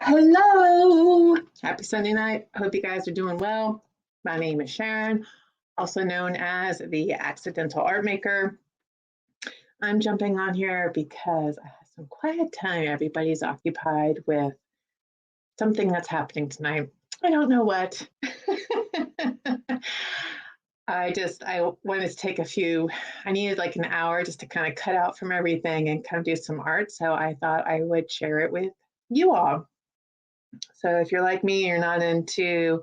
Hello! Happy Sunday night. I hope you guys are doing well. My name is Sharon, also known as the Accidental Art Maker. I'm jumping on here because I have some quiet time. Everybody's occupied with something that's happening tonight. I don't know what. I wanted to take I needed like an hour just to kind of cut out from everything and kind of do some art. So I thought I would share it with you all. So if you're like me, you're not into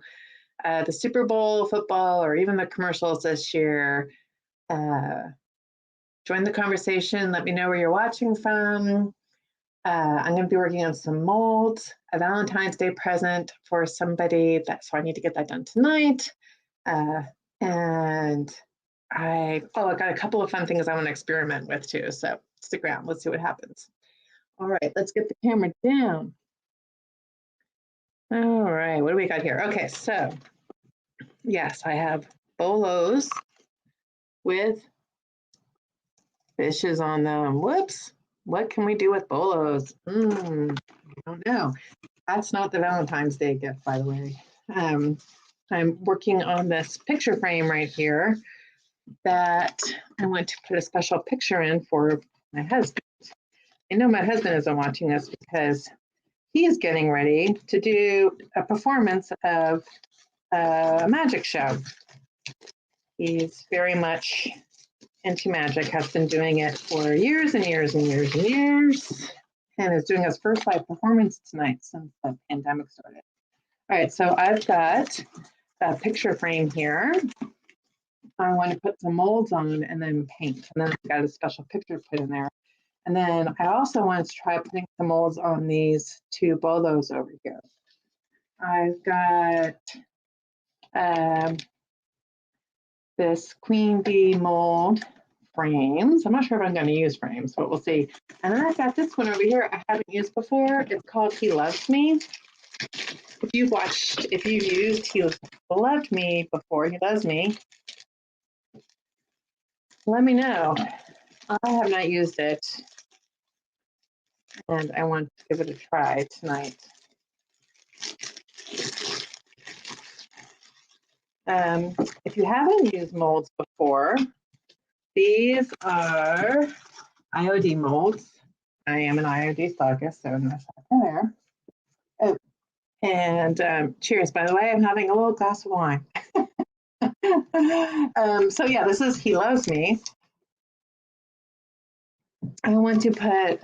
the Super Bowl football or even the commercials this year, join the conversation. Let me know where you're watching from. I'm going to be working on some molds, a Valentine's Day present for somebody, so I need to get that done tonight. And I got a couple of fun things I want to experiment with too. So stick around. Let's see what happens. All right, let's get the camera down. All right, what do we got here? Okay, so yes, I have bolos with fishes on them. Whoops, what can we do with bolos? I don't know. That's not the Valentine's Day gift, by the way. I'm working on this picture frame right here that I want to put a special picture in for my husband. I know my husband isn't watching this because he is getting ready to do a performance of a magic show. He's very much into magic, has been doing it for years and years and years and years, and is doing his first live performance tonight since the pandemic started. All right, so I've got a picture frame here. I want to put some molds on and then paint, and then I've got a special picture put in there. And then I also wanted to try putting some molds on these two bolos over here. I've got this queen bee mold frames. I'm not sure if I'm going to use frames, but we'll see. And then I've got this one over here I haven't used before. It's called He Loves Me. If you've used He Loved Me before, He Loves Me, let me know. I have not used it, and I want to give it a try tonight. If you haven't used molds before, these are IOD molds. I am an IOD slugger, so no second there. Oh, and cheers, by the way, I'm having a little glass of wine. So yeah, this is He Loves Me. I want to put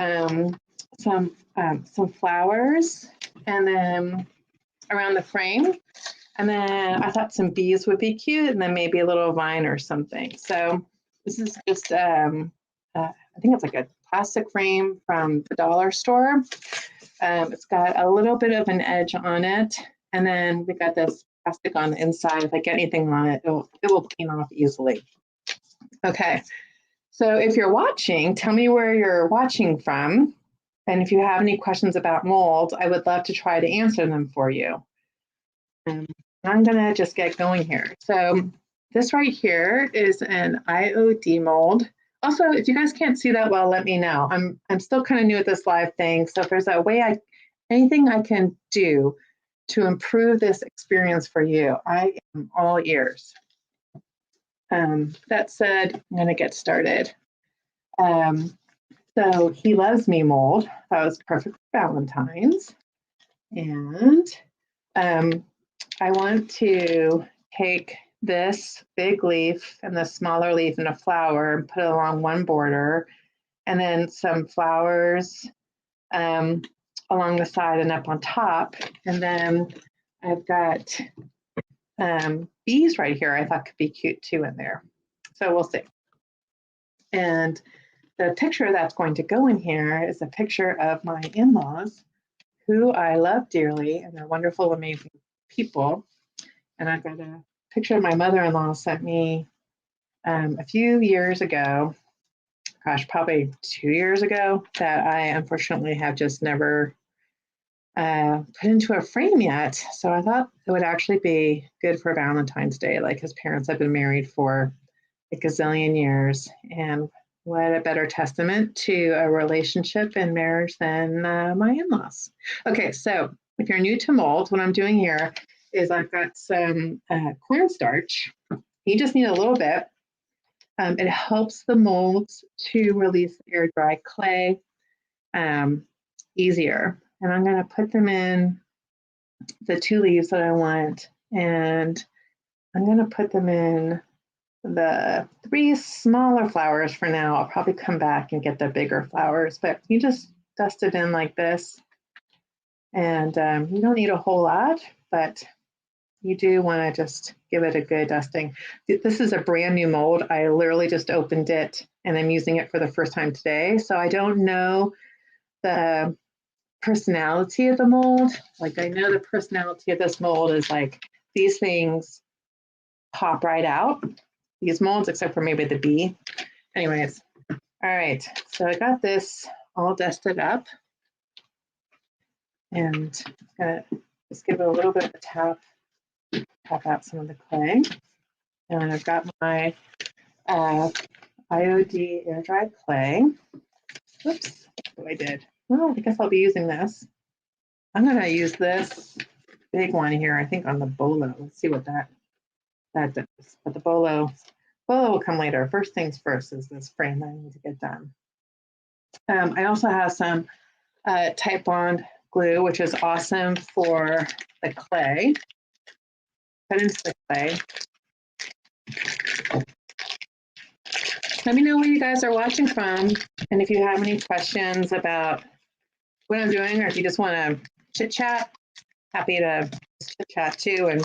some flowers and then around the frame. And then I thought some bees would be cute, and then maybe a little vine or something. So this is just, I think it's like a plastic frame from the dollar store. It's got a little bit of an edge on it. And then we got this plastic on the inside. If I get anything on it, it will clean off easily. Okay, so if you're watching, tell me where you're watching from. And if you have any questions about molds, I would love to try to answer them for you. I'm gonna just get going here. So this right here is an IOD mold. Also, if you guys can't see that well, let me know. I'm still kind of new at this live thing. So if there's a way anything I can do to improve this experience for you, I am all ears. That said, I'm gonna get started. So He Loves Me mold, that was perfect for Valentine's. And I want to take this big leaf and the smaller leaf and a flower and put it along one border, and then some flowers along the side and up on top. And then I've got bees right here I thought could be cute too in there. So we'll see. And the picture that's going to go in here is a picture of my in-laws, who I love dearly, and they're wonderful, amazing people. And I've got a picture of my mother-in-law sent me a few years ago, gosh, probably 2 years ago, that I unfortunately have just never put into a frame yet. So I thought it would actually be good for Valentine's Day. Like, his parents have been married for a gazillion years, and what a better testament to a relationship and marriage than my in-laws. Okay, so if you're new to mold, what I'm doing here is I've got some cornstarch. You just need a little bit. It helps the molds to release air dry clay easier. And I'm going to put them in the 2 leaves that I want. And I'm going to put them in the 3 smaller flowers for now. I'll probably come back and get the bigger flowers, but you just dust it in like this. And you don't need a whole lot, but you do want to just give it a good dusting. This is a brand new mold. I literally just opened it and I'm using it for the first time today. So I don't know the personality of the mold. Like I know the personality of this mold is like these things pop right out. These molds, except for maybe the bee. Anyways, all right. So I got this all dusted up. And I'm gonna just give it a little bit of a tap out some of the clay. And I've got my IOD air dried clay. Oops, that's what I did. Well, I guess I'll be using this. I'm gonna use this big one here, I think on the bolo. Let's see what that does. But the bolo will come later. First things first is this frame that I need to get done. I also have some Type Bond glue, which is awesome for the clay. Put into the clay. Let me know where you guys are watching from, and if you have any questions about what I'm doing, or if you just want to chit chat, happy to chit chat too and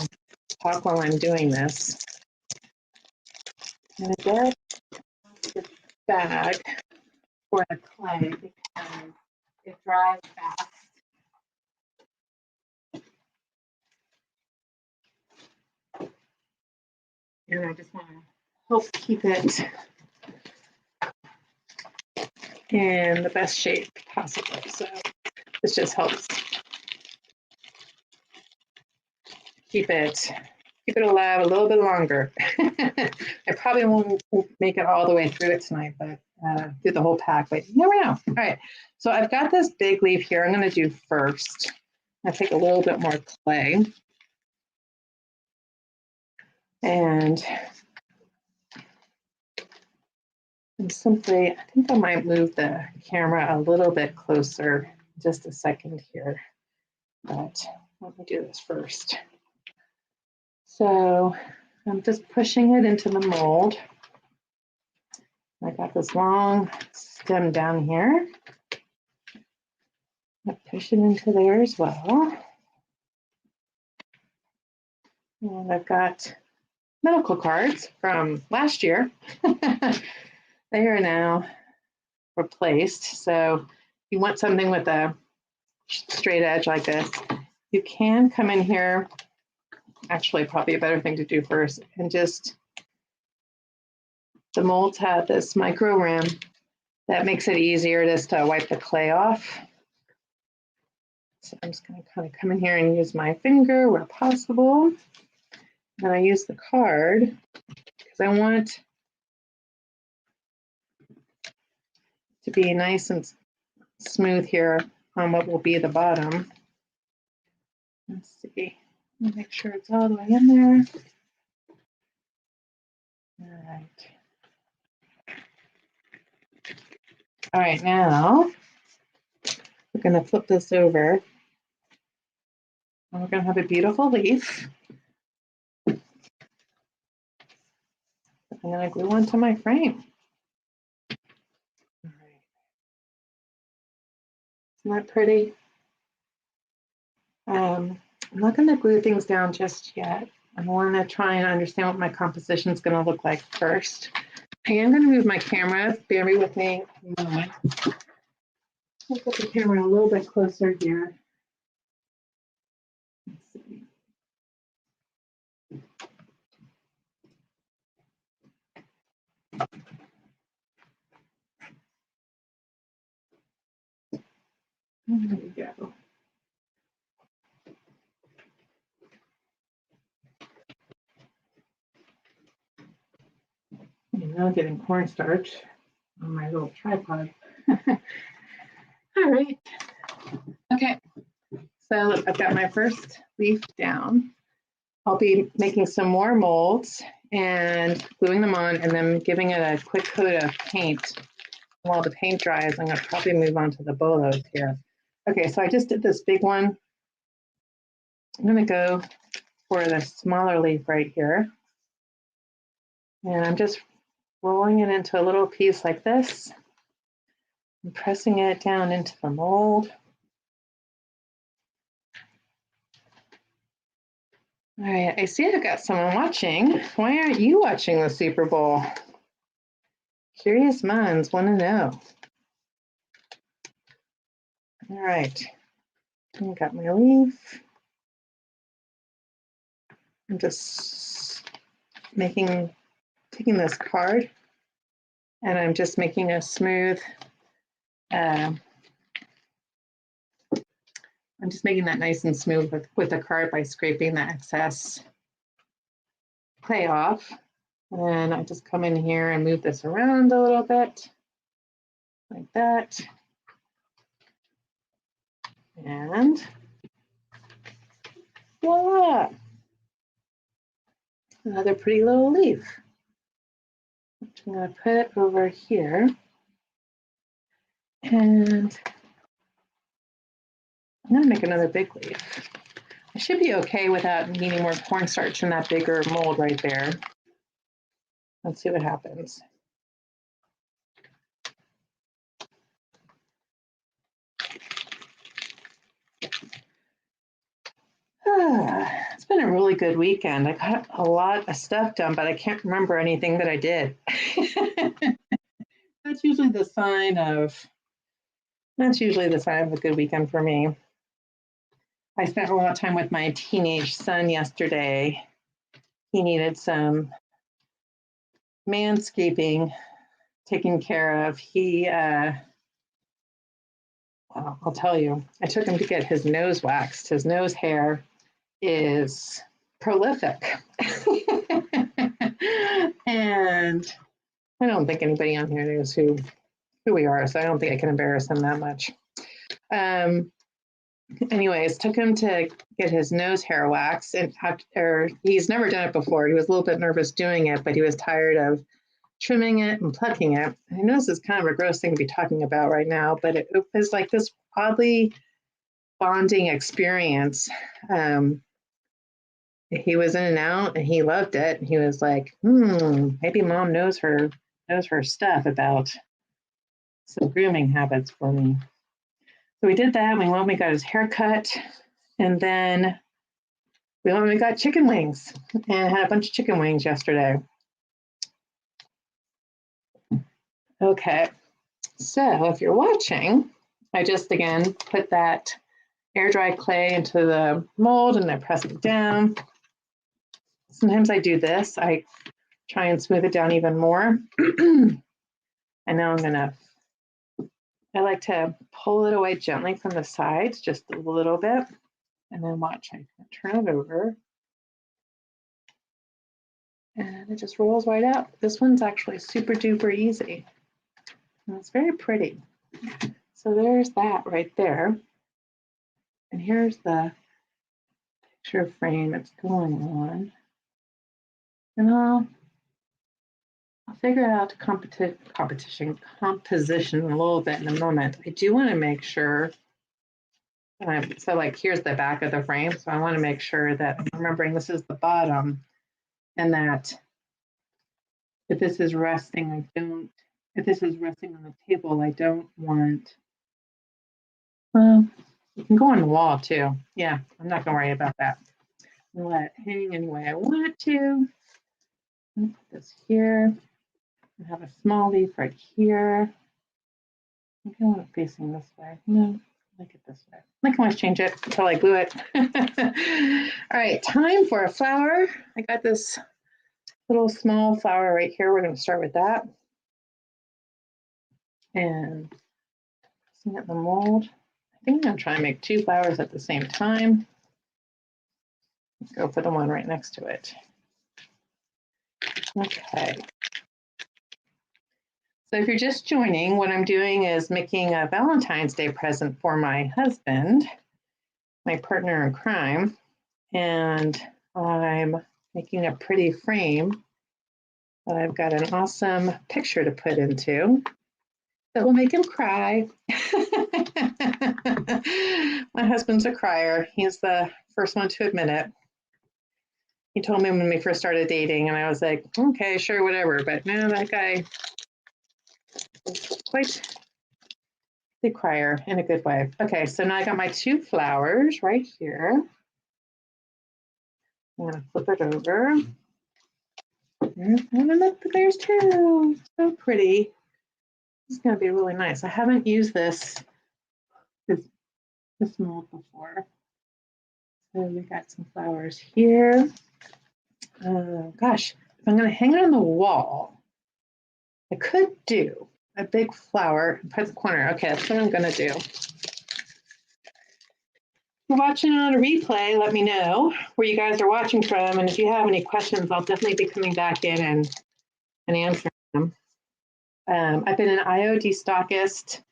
talk while I'm doing this. I'm gonna get the bag for the clay because it dries fast. And I just want to help keep it in the best shape possible. So this just helps keep it alive a little bit longer. I probably won't make it all the way through it tonight, but do the whole pack, but you never know. All right, so I've got this big leaf here. I'm going to do first. I take a little bit more clay. And simply, I think I might move the camera a little bit closer just a second here, but let me do this first. So I'm just pushing it into the mold. I got this long stem down here. I push it into there as well. And I've got medical cards from last year. They are now replaced. So you want something with a straight edge like this. You can come in here, actually probably a better thing to do first, and just, the molds have this micro rim that makes it easier just to wipe the clay off. So I'm just going to kind of come in here and use my finger where possible. And I use the card because I want to be nice and smooth here on what will be the bottom. Let's see, make sure it's all the way in there. All right. All right, now we're going to flip this over. And we're going to have a beautiful leaf. I'm going to glue onto my frame. All right. Isn't that pretty? I'm not going to glue things down just yet. I want to try and understand what my composition is going to look like first. I am going to move my camera. Bear with me a moment. I'll put the camera a little bit closer here. Let's see. There we go. I'm now getting cornstarch on my little tripod. All right. Okay. So I've got my first leaf down. I'll be making some more molds and gluing them on and then giving it a quick coat of paint. While the paint dries, I'm going to probably move on to the bolos here. Okay, so I just did this big one. I'm going to go for the smaller leaf right here. And I'm just rolling it into a little piece like this and pressing it down into the mold. All right, I see I've got someone watching. Why aren't you watching the Super Bowl? Curious minds want to know. All right, I got my leaf. I'm just taking this card and I'm just making a smooth, I'm just making that nice and smooth with the card by scraping the excess clay off. And I just come in here and move this around a little bit, like that. And voila, another pretty little leaf. Which I'm going to put over here. And I'm going to make another big leaf. I should be okay without needing more cornstarch in that bigger mold right there. Let's see what happens. It's been a really good weekend. I got a lot of stuff done, but I can't remember anything that I did. That's usually the sign of a good weekend for me. I spent a lot of time with my teenage son yesterday. He needed some manscaping taken care of. Well, I'll tell you, I took him to get his nose waxed. His nose hair is prolific. And I don't think anybody on here knows who we are, so I don't think I can embarrass him that much. Anyways, took him to get his nose hair waxed, and he's never done it before. He was a little bit nervous doing it, but he was tired of trimming it and plucking it. I know this is kind of a gross thing to be talking about right now, but it was like this oddly bonding experience. He was in and out, and he loved it. He was like, maybe mom knows her stuff about some grooming habits for me. So we did that. We went, we got his hair cut, and then we went, we got chicken wings, and had a bunch of chicken wings yesterday. Okay, so if you're watching, I just again put that air dry clay into the mold and I press it down. Sometimes I do this. I try and smooth it down even more. And now I like to pull it away gently from the sides, just a little bit. And then watch, I turn it over. And it just rolls right out. This one's actually super duper easy. And it's very pretty. So there's that right there. And here's the picture frame that's going on. And I'll figure out the composition a little bit in a moment. I do want to make sure, so like here's the back of the frame. So I want to make sure that I'm remembering this is the bottom, and that if this is resting, if this is resting on the table, I don't want, well, it can go on the wall too. Yeah, I'm not gonna worry about that. I'll let it hang any way I want it to. Put this here. I have a small leaf right here. I think I want it facing this way. No, I like it this way. I can always change it until I glue it. All right, time for a flower. I got this little small flower right here. We're going to start with that. And pressing it in the mold. I think I'm going to try and make 2 flowers at the same time. Let's go put the one right next to it. Okay. So if you're just joining, what I'm doing is making a Valentine's Day present for my husband. my partner in crime, and I'm making a pretty frame that I've got an awesome picture to put into that will make him cry. My husband's a crier. He's the first one to admit it. He told me when we first started dating, and I was like, okay, sure, whatever. But no, that guy is quite the crier in a good way. Okay, so now I got my 2 flowers right here. I'm gonna flip it over. And look, there's 2. So pretty. This is gonna be really nice. I haven't used this mold before. So we got some flowers here. Gosh, if I'm gonna hang it on the wall, I could do a big flower and put the corner. Okay, that's what I'm gonna do. If you're watching on a replay, let me know where you guys are watching from, and if you have any questions, I'll definitely be coming back in and answering them. I've been an IOD stockist.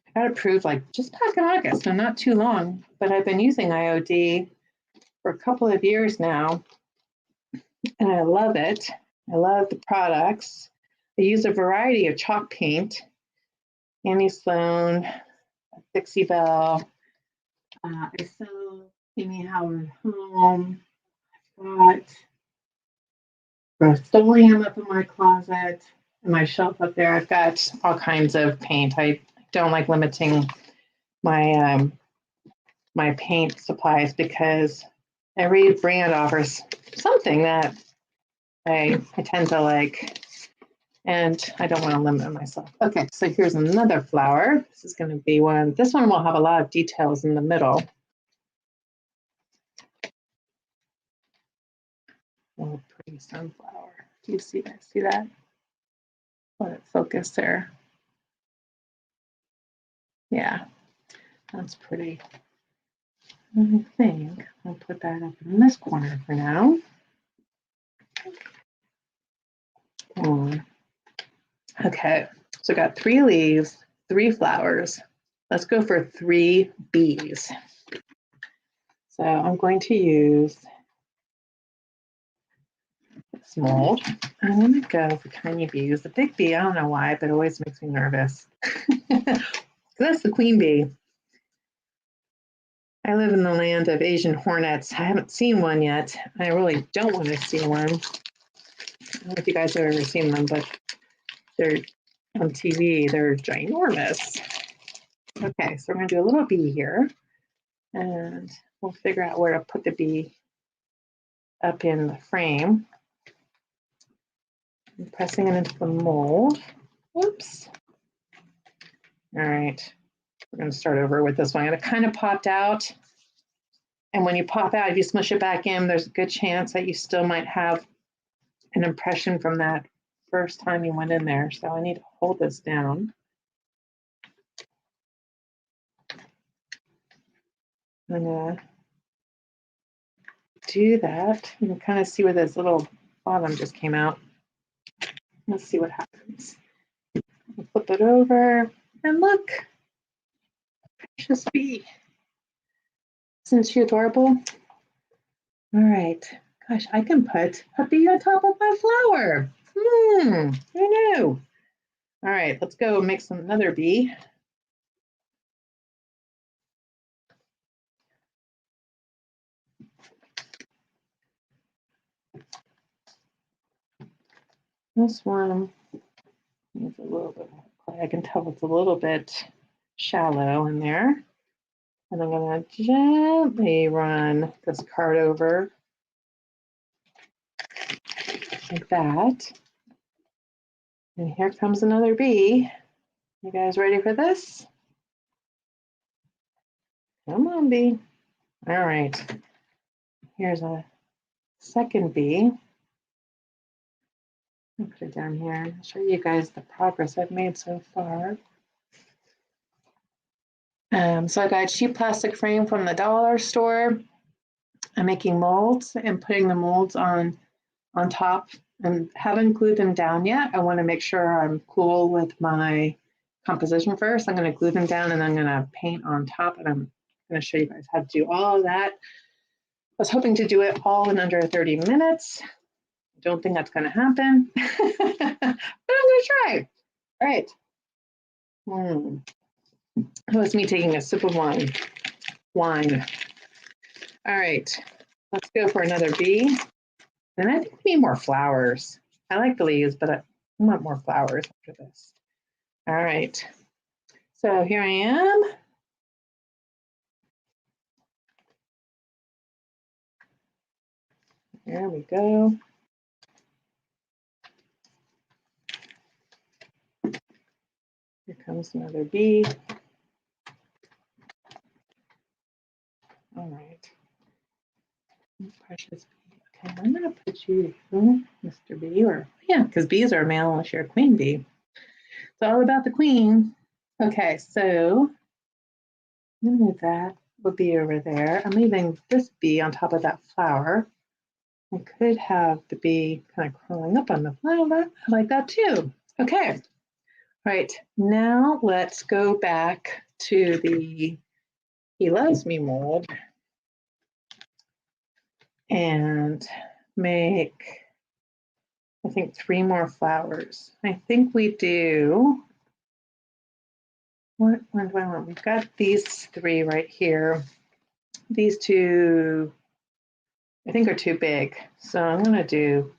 I got approved like just back in August, so not too long, but I've been using IOD for a couple of years now, and I love it. I love the products. I use a variety of chalk paint, Annie Sloan, Dixie Belle. I sell Amy Howard Home. I've got Rust-Oleum up in my closet, and my shelf up there. I've got all kinds of paint. I don't like limiting my my paint supplies because every brand offers something that I tend to like, and I don't want to limit myself. Okay, so here's another flower. This is going to be one. This one will have a lot of details in the middle. Oh, pretty sunflower. Do you see that? See that? Let it focus there. Yeah, that's pretty. I think I'll put that up in this corner for now. Okay, so I got 3 leaves, 3 flowers. Let's go for 3 bees. So I'm going to use this mold. I'm going to go for tiny bees. The big bee, I don't know why, but it always makes me nervous. That's the queen bee. I live in the land of Asian hornets. I haven't seen one yet. I really don't want to see one. I don't know if you guys have ever seen them, but they're on TV. They're ginormous. Okay, so we're going to do a little bee here, and we'll figure out where to put the bee up in the frame. I'm pressing it into the mold. Whoops. All right, we're going to start over with this one. It kind of popped out. And when you pop out, if you smush it back in, there's a good chance that you still might have an impression from that first time you went in there. So I need to hold this down. I'm going to do that. You can kind of see where this little bottom just came out. Let's see what happens. I'll flip it over and look, precious bee. Isn't she adorable? All right. Gosh, I can put a bee on top of my flower. I know. All right, let's go make another bee. This one needs a little bit more clay. I can tell it's a little bit shallow in there. And I'm going to gently run this card over like that. And here comes another bee. You guys ready for this? Come on, bee. All right. Here's a second bee. I'll put it down here and show you guys the progress I've made so far. So I got a cheap plastic frame from the dollar store. I'm making molds and putting the molds on top, and haven't glued them down yet. I want to make sure I'm cool with my composition first. I'm going to glue them down and I'm going to paint on top, and I'm going to show you guys how to do all of that. I was hoping to do it all in under 30 minutes. I don't think that's going to happen, but I'm going to try. All right. That was me taking a sip of wine. All right, let's go for another bee. And I think we need more flowers. I like the leaves, but I want more flowers after this. All right, so here I am. There we go. Here comes another bee. All right. Precious bee. Okay, I'm going to put you, Mr. Bee, or yeah, because bees are male unless you're a queen bee. It's all about the queen. Okay, so I'm going to move that little bee over there. I'm leaving this bee on top of that flower. I could have the bee kind of crawling up on the flower. I like that too. Okay. All right. Now let's go back to the He Loves Me mold and make, I think, 3 more flowers. I think we do. What one do I want? We've got these 3 right here. These 2, I think, are too big. So I'm going to do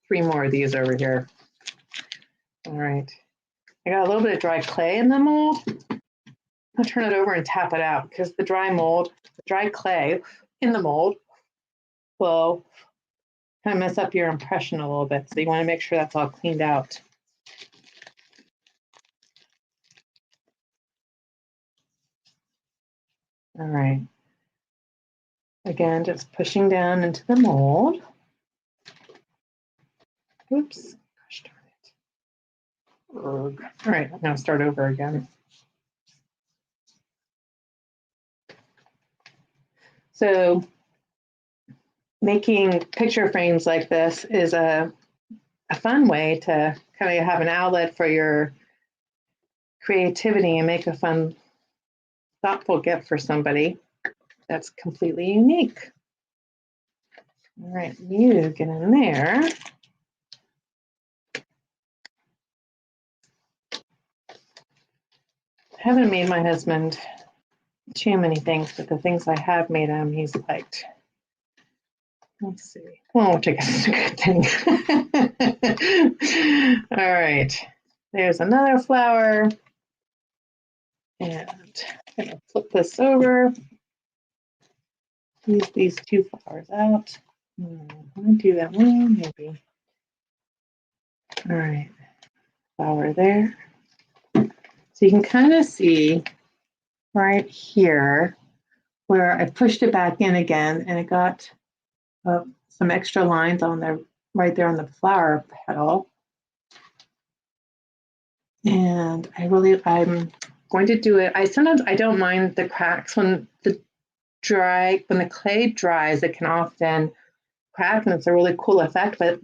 3 more of these over here. All right. I got a little bit of dry clay in the mold. I'll turn it over and tap it out because the dry clay in the mold will kind of mess up your impression a little bit. So you want to make sure that's all cleaned out. All right. Again, just pushing down into the mold. Oops. Gosh darn it. All right, I'm going to start over again. So making picture frames like this is a fun way to kind of have an outlet for your creativity and make a fun, thoughtful gift for somebody that's completely unique. All right, you get in there. I haven't made my husband too many things, but the things I have made him, he's liked. Let's see. Well, which I guess is a good thing. All right. There's another flower. And I'm going to flip this over. Use these 2 flowers out. I'm going to do that one, maybe. All right. Flower there. So you can kind of see right here where I pushed it back in again and it got some extra lines on there, right there on the flower petal. And I'm going to do it. Sometimes I don't mind the cracks when the clay dries, it can often crack and it's a really cool effect, but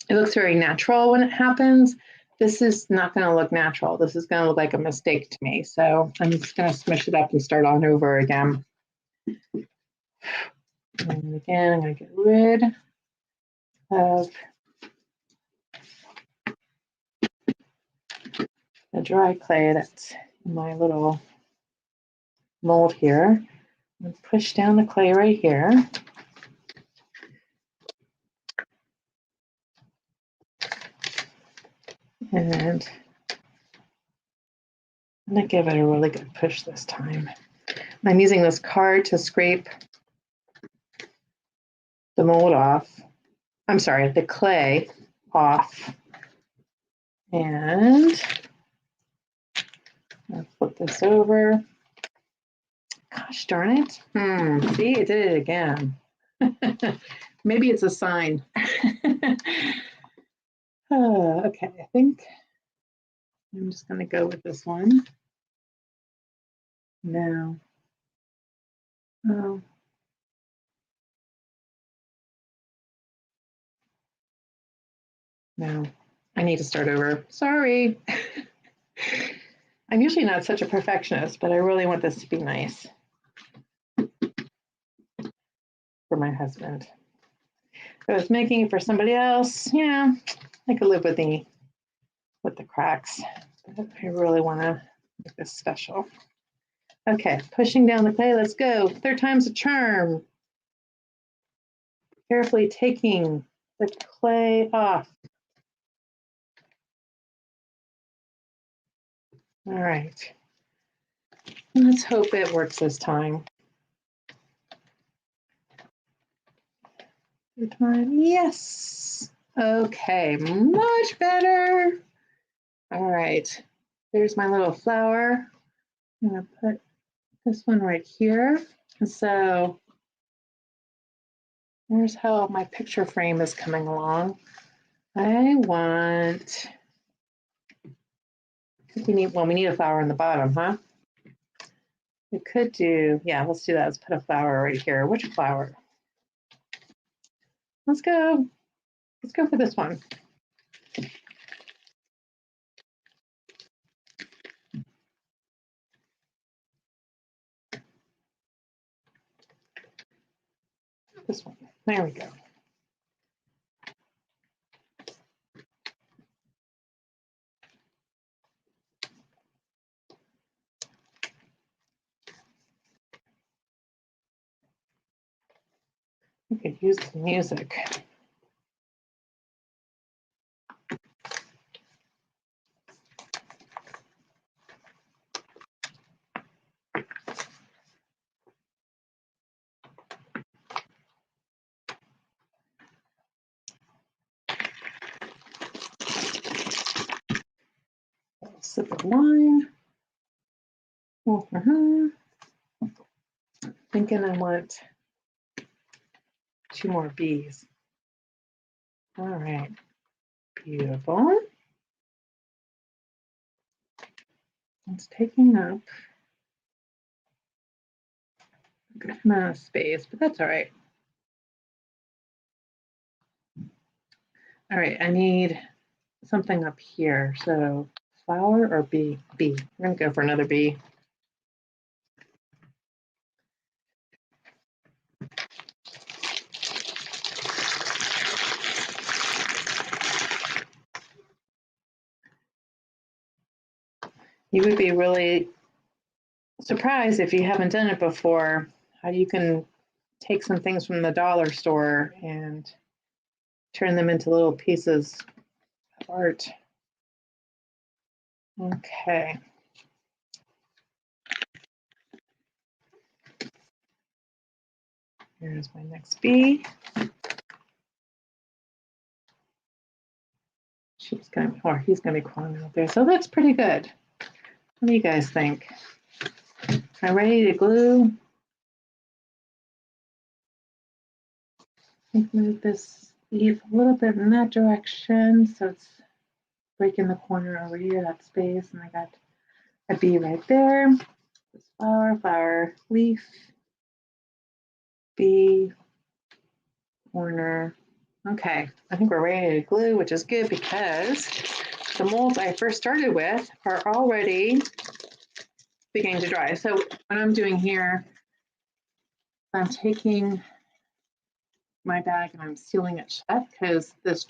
it looks very natural when it happens. This is not going to look natural. This is going to look like a mistake to me. So I'm just going to smush it up and start on over again. And again, I'm going to get rid of the dry clay that's in my little mold here. And push down the clay right here. And I'm going to give it a really good push this time. I'm using this card to scrape the mold off. I'm sorry, the clay off. And I'll flip this over. Gosh darn it. See, it did it again. Maybe it's a sign. Okay, I think I'm just going to go with this one. Now, oh. No, I need to start over. Sorry. I'm usually not such a perfectionist, but I really want this to be nice. my husband. If I was making it for somebody else, yeah, I could live with the cracks. But I really want to make this special. Okay, pushing down the clay, let's go. Third time's a charm. Carefully taking the clay off. All right. Let's hope it works this time. Third time, yes. Okay, much better. All right, there's my little flower. I'm gonna put this one right here. And so here's how my picture frame is coming along. I want, we need a flower in the bottom, huh? We could do, yeah, let's do that. Let's put a flower right here. Which flower? Let's go for this one. This one, there we go. We could use the music. Sip of wine. Thinking I want 2 more bees. All right, beautiful. It's taking up a good amount of space, but that's all right. All right, I need something up here. So flower or bee? Bee. We're gonna go for another bee. You would be really surprised if you haven't done it before, how you can take some things from the dollar store and turn them into little pieces of art. Okay. Here's my next bee. She's gonna, or he's gonna be crawling out there. So that's pretty good. What do you guys think? Am I ready to glue? I think move this leaf a little bit in that direction so it's breaking the corner over here, that space, and I got a bee right there. This flower, flower, leaf, bee, corner. Okay, I think we're ready to glue, which is good because the molds I first started with are already beginning to dry. So what I'm doing here, I'm taking my bag and I'm sealing it shut because this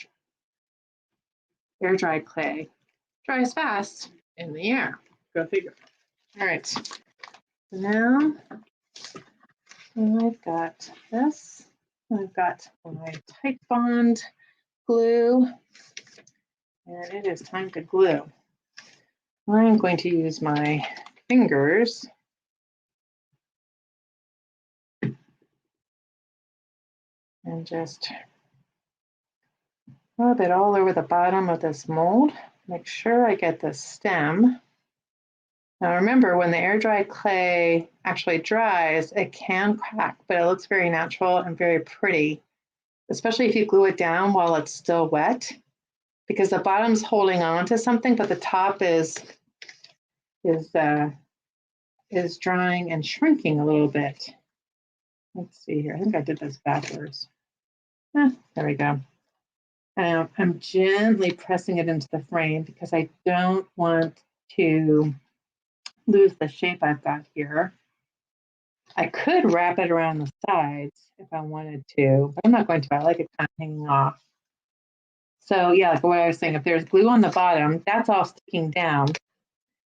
air dried clay dries fast in the air. Go figure. All right. So now I've got this. I've got my tight bond glue, and it is time to glue. I'm going to use my fingers and just rub it all over the bottom of this mold. Make sure I get the stem. Now remember, when the air dry clay actually dries, it can crack, but it looks very natural and very pretty, especially if you glue it down while it's still wet, because the bottom's holding on to something, but the top is drying and shrinking a little bit. Let's see here. I think I did this backwards. There we go. I'm gently pressing it into the frame because I don't want to lose the shape I've got here. I could wrap it around the sides if I wanted to, but I'm not going to. I like it kind of hanging off. So yeah, like what I was saying, if there's glue on the bottom, that's all sticking down.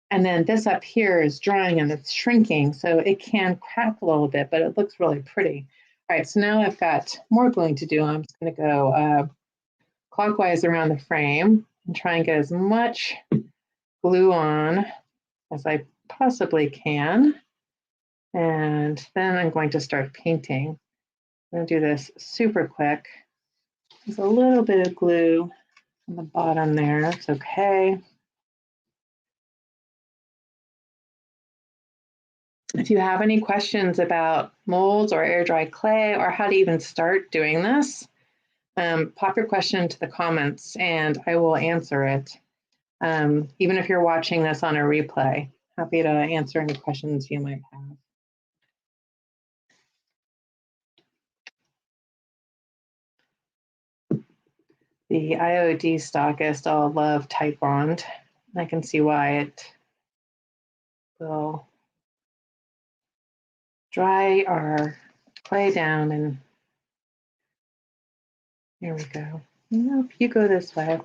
And then this up here is drying and it's shrinking, so it can crack a little bit, but it looks really pretty. All right, so now I've got more gluing to do. I'm just gonna go clockwise around the frame and try and get as much glue on as I possibly can. And then I'm going to start painting. I'm gonna do this super quick. There's a little bit of glue on the bottom there, it's okay. If you have any questions about molds or air dry clay or how to even start doing this, pop your question into the comments and I will answer it. Even if you're watching this on a replay, happy to answer any questions you might have. The IOD stockists all love Titebond. I can see why. It will dry our clay down, and here we go. Nope, you go this way.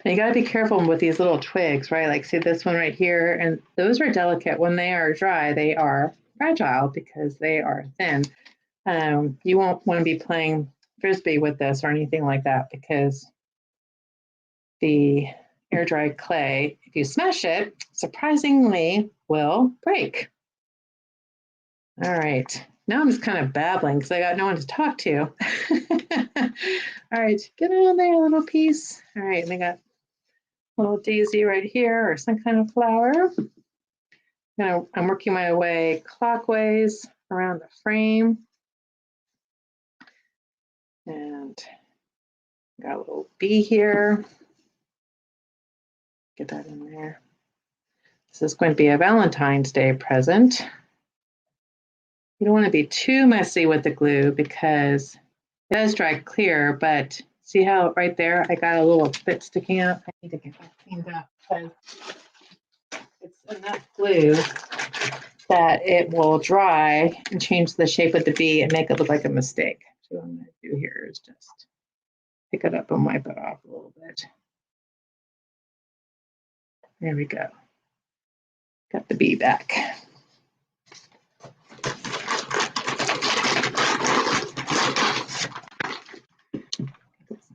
And you got to be careful with these little twigs, right? Like see this one right here, and those are delicate. When they are dry, they are fragile because they are thin. You won't want to be playing frisbee with this or anything like that because the air dried clay, if you smash it, surprisingly will break. All right, now I'm just kind of babbling because I got no one to talk to. All right, get on there, little piece. All right, and I got a little daisy right here or some kind of flower. I'm working my way clockwise around the frame. And got a little bee here. Get that in there. This is going to be a Valentine's Day present. You don't want to be too messy with the glue because it does dry clear, but see how right there I got a little bit sticking out? I need to get that cleaned up because it's enough glue that it will dry and change the shape of the bee and make it look like a mistake. So what I'm going to do here is just pick it up and wipe it off a little bit. There we go. Got the bee back.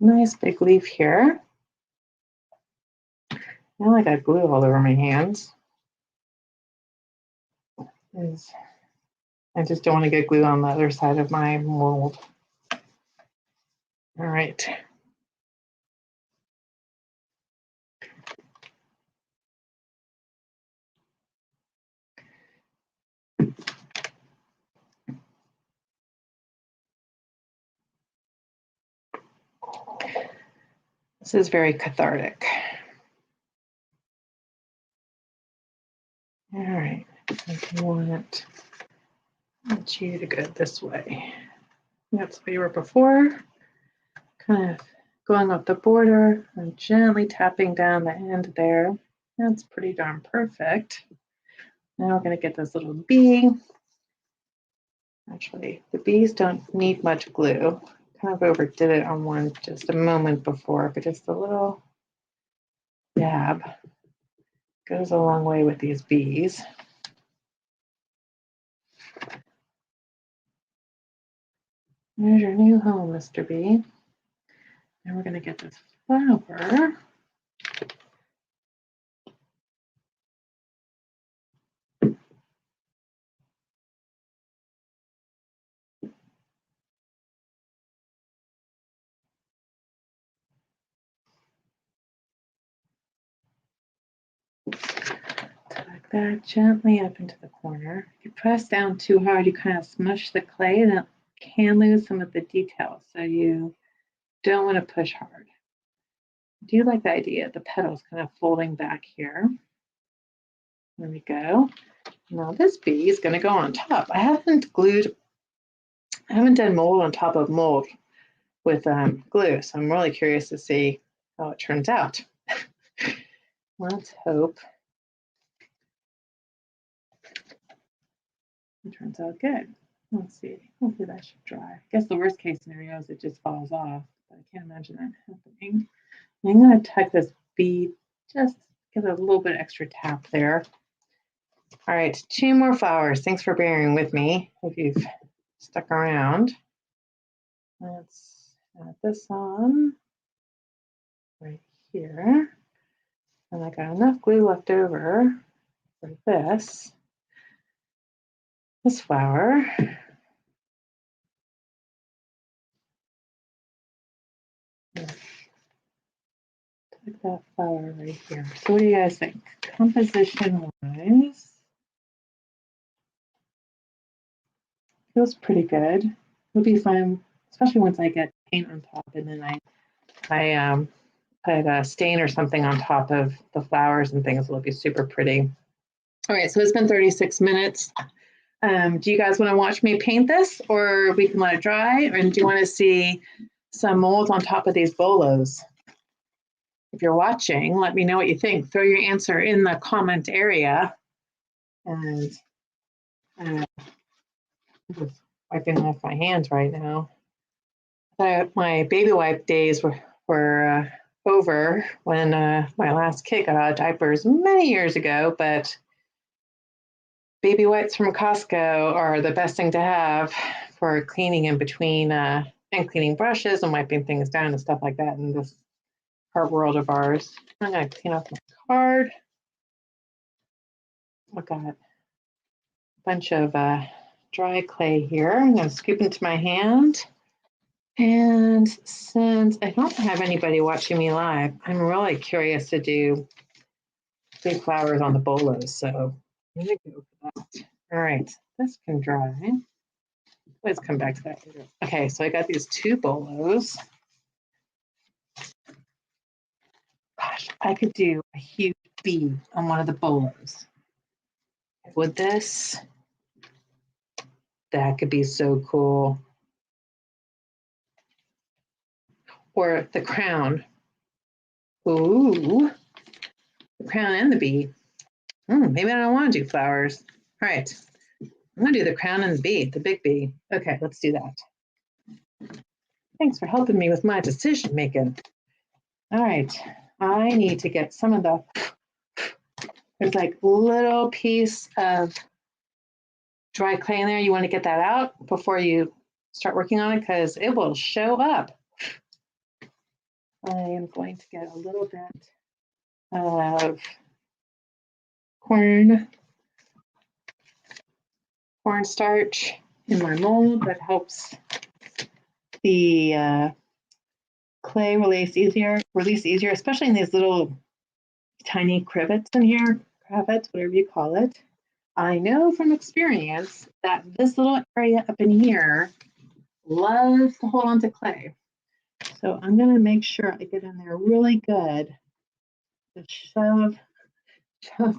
Nice big leaf here. Now I got glue all over my hands. I just don't want to get glue on the other side of my mold. All right. This is very cathartic. All right, I want you to go this way. That's where you were before. Kind of going up the border and gently tapping down the end there. That's pretty darn perfect. Now we're going to get this little bee. Actually, the bees don't need much glue. Kind of overdid it on one just a moment before, but just a little dab goes a long way with these bees. There's your new home, Mr. Bee. Now we're going to get this flower. Tuck that gently up into the corner. If you press down too hard, you kind of smush the clay and it can lose some of the details. So you don't want to push hard. I do like the idea of the petals kind of folding back here. There we go. Now this bee is going to go on top. I haven't done mold on top of mold with glue, so I'm really curious to see how it turns out. Let's hope It turns out good. Let's see. Hopefully that should dry. I guess the worst case scenario is it just falls off, but I can't imagine that happening. I'm going to tuck this bead, just give it a little bit extra tap there. All right, 2 more flowers. Thanks for bearing with me if you've stuck around. Let's add this on right here. And I got enough glue left over for this flower. Take that flower right here. So what do you guys think? Composition wise, feels pretty good. It'll be fun, especially once I get paint on top and then I put a stain or something on top of the flowers and things. It'll be super pretty. All right, so it's been 36 minutes. Do you guys want to watch me paint this, or we can let it dry? Or do you want to see some mold on top of these bolos? If you're watching, let me know what you think. Throw your answer in the comment area. And I'm just wiping off my hands right now. My baby wipe days were over when my last kid got out of diapers many years ago, but baby wipes from Costco are the best thing to have for cleaning in between and cleaning brushes and wiping things down and stuff like that in this art world of ours. I'm going to clean off my card. I got a bunch of dry clay here. I'm going to scoop into my hand. And since I don't have anybody watching me live, I'm really curious to do big flowers on the bolos. So I'm going to go for that. All right, this can dry. Let's come back to that later. Okay, so I got these 2 bolos. Gosh, I could do a huge bee on one of the bolos. Would this? That could be so cool. Or the crown. Ooh, the crown and the bee. Maybe I don't want to do flowers. All right, I'm going to do the crown and the bee, the big bee. Okay, let's do that. Thanks for helping me with my decision making. All right, I need to get some of the, there's like little piece of dry clay in there. You want to get that out before you start working on it because it will show up. I am going to get a little bit of cornstarch in my mold that helps the clay release easier, especially in these little tiny crevets in here, whatever you call it. I know from experience that this little area up in here loves to hold on to clay. So I'm going to make sure I get in there really good to shove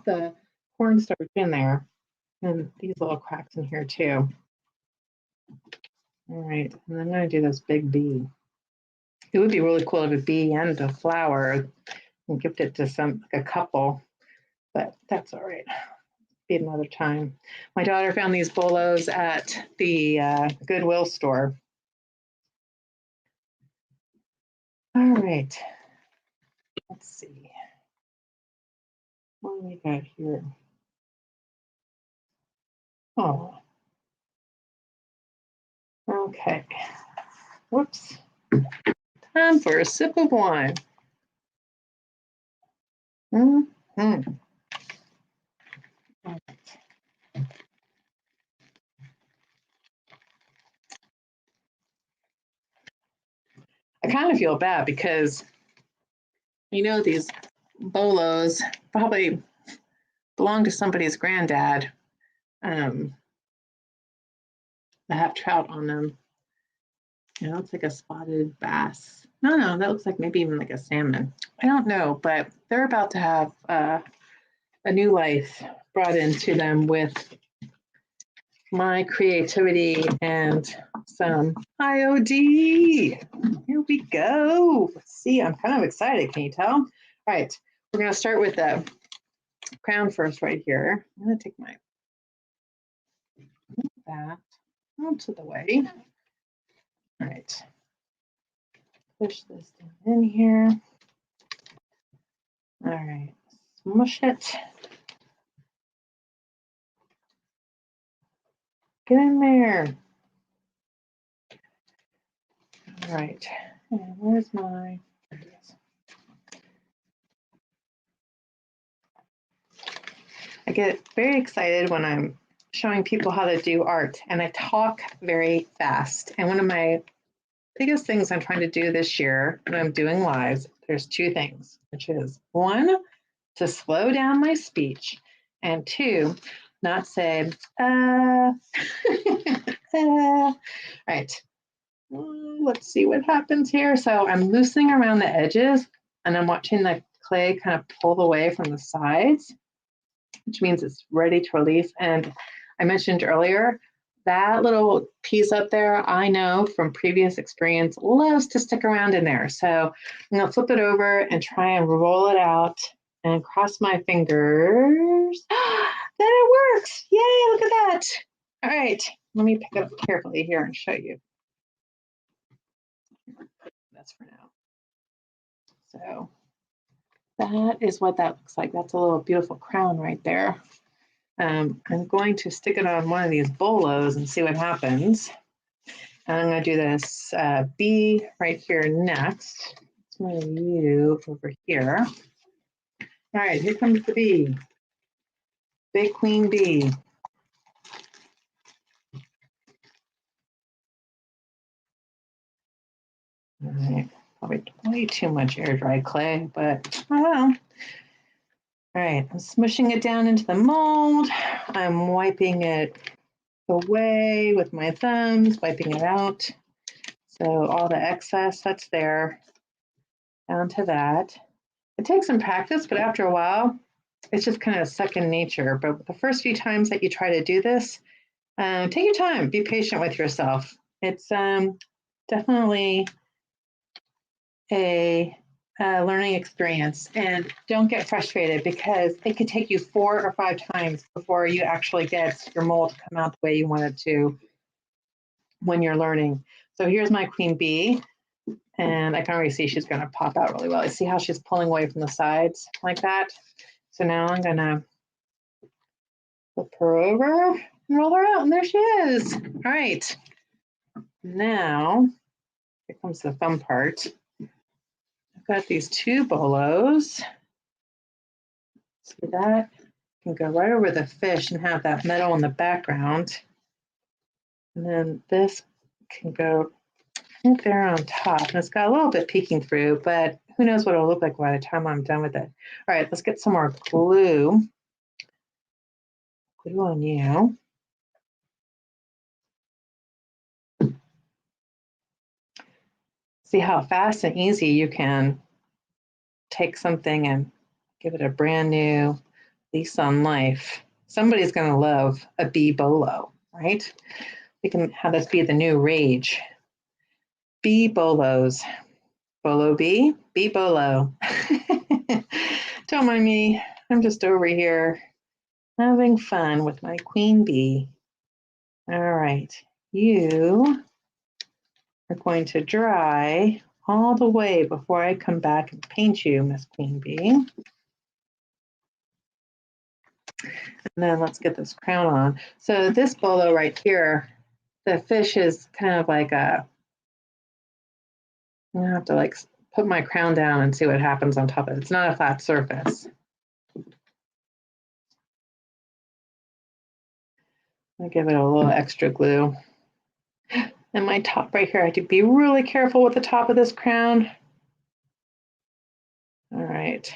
the cornstarch in there, and these little cracks in here too. All right, and I'm going to do this big bee. It would be really cool if a bee and a flower and gift it to a couple, but that's all right. Be another time. My daughter found these bolos at the Goodwill store. All right, let's see. What do we got here? Oh, okay. Whoops. Time for a sip of wine. Mm-hmm. I kind of feel bad because, you know, these bolos probably belong to somebody's granddad that have trout on them. It looks like a spotted bass. No, that looks like maybe even like a salmon. I don't know, but they're about to have a new life brought into them with my creativity and some IOD. Here we go. Let's see, I'm kind of excited. Can you tell? All right, we're going to start with the crown first right here. I'm going to take my that out of the way. All right. Push this down in here. All right. Smush it. Get in there. All right. And where's my... There it is. I get very excited when I'm showing people how to do art, and I talk very fast. And one of my biggest things I'm trying to do this year when I'm doing lives, there's two things, which is one, to slow down my speech, and two, not say, right. Let's see what happens here. So I'm loosening around the edges, and I'm watching the clay kind of pull away from the sides, which means it's ready to release. And I mentioned earlier, that little piece up there, I know from previous experience, loves to stick around in there. So I'm gonna flip it over and try and roll it out and cross my fingers. Then it works. Yay, look at that. All right, let me pick it up carefully here and show you. That's for now. So that is what that looks like. That's a little beautiful crown right there. I'm going to stick it on one of these bolos and see what happens. And I'm going to do this bee right here next. Let's move you over here. All right, here comes the bee. Big queen bee. All right, probably way too much air dry clay, but oh well. All right, I'm smushing it down into the mold. I'm wiping it away with my thumbs, wiping it out. So all the excess that's there, down to that. It takes some practice, but after a while, it's just kind of second nature. But the first few times that you try to do this, take your time, be patient with yourself. It's definitely a learning experience, and don't get frustrated because it could take you 4 or 5 times before you actually get your mold to come out the way you want it to when you're learning. So here's my queen bee, and I can already see she's going to pop out really well. I see how she's pulling away from the sides like that. So now I'm going to flip her over and roll her out, and there she is. All right. Now, here comes the fun part. I've got these 2 bolos. See that? You can go right over the fish and have that metal in the background. And then this can go right there on top. And it's got a little bit peeking through, but who knows what it'll look like by the time I'm done with it. All right, let's get some more glue. Glue on you. See how fast and easy you can take something and give it a brand new lease on life. Somebody's going to love a bee bolo, right? We can have this be the new rage. Bee bolos. Bolo bee, bee bolo. Don't mind me. I'm just over here having fun with my queen bee. All right. You are going to dry all the way before I come back and paint you, Miss Queen Bee. And then let's get this crown on. So this bolo right here, the fish is kind of like a, I'm gonna have to like put my crown down and see what happens on top of it. It's not a flat surface. I'll give it a little extra glue. And my top right here, I have to be really careful with the top of this crown. All right.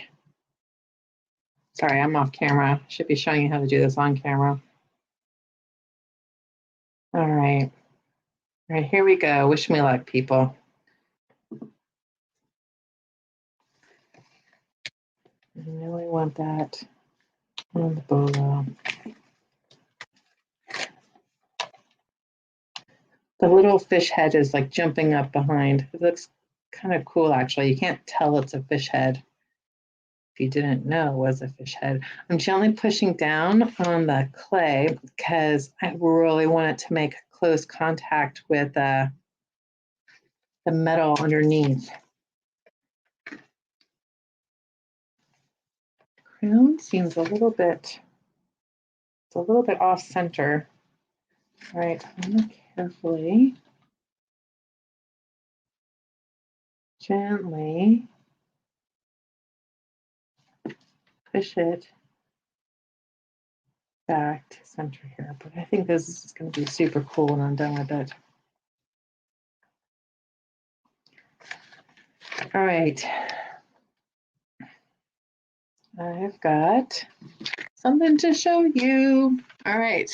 Sorry, I'm off camera. Should be showing you how to do this on camera. All right. All right, here we go. Wish me luck, people. I really want that on the bolo. The little fish head is like jumping up behind. It looks kind of cool, actually. You can't tell it's a fish head. if you didn't know, was a fish head. I'm gently pushing down on the clay because I really want it to make close contact with the metal underneath. Crown seems a little bit off center. All right, I'm gonna carefully, gently push it back to center here, but I think this is going to be super cool when I'm done with it. All right, I've got something to show you. All right,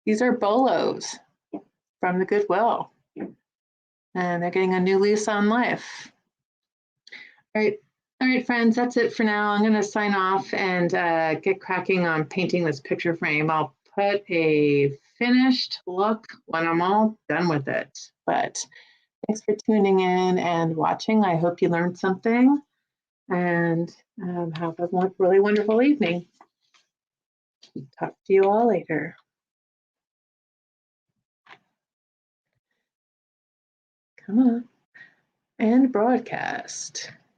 these are bolos from the Goodwill, and they're getting a new lease on life. All right, friends, that's it for now. I'm going to sign off and get cracking on painting this picture frame. I'll put a finished look when I'm all done with it. But thanks for tuning in and watching. I hope you learned something, and have a really wonderful evening. Talk to you all later. Come on. And broadcast.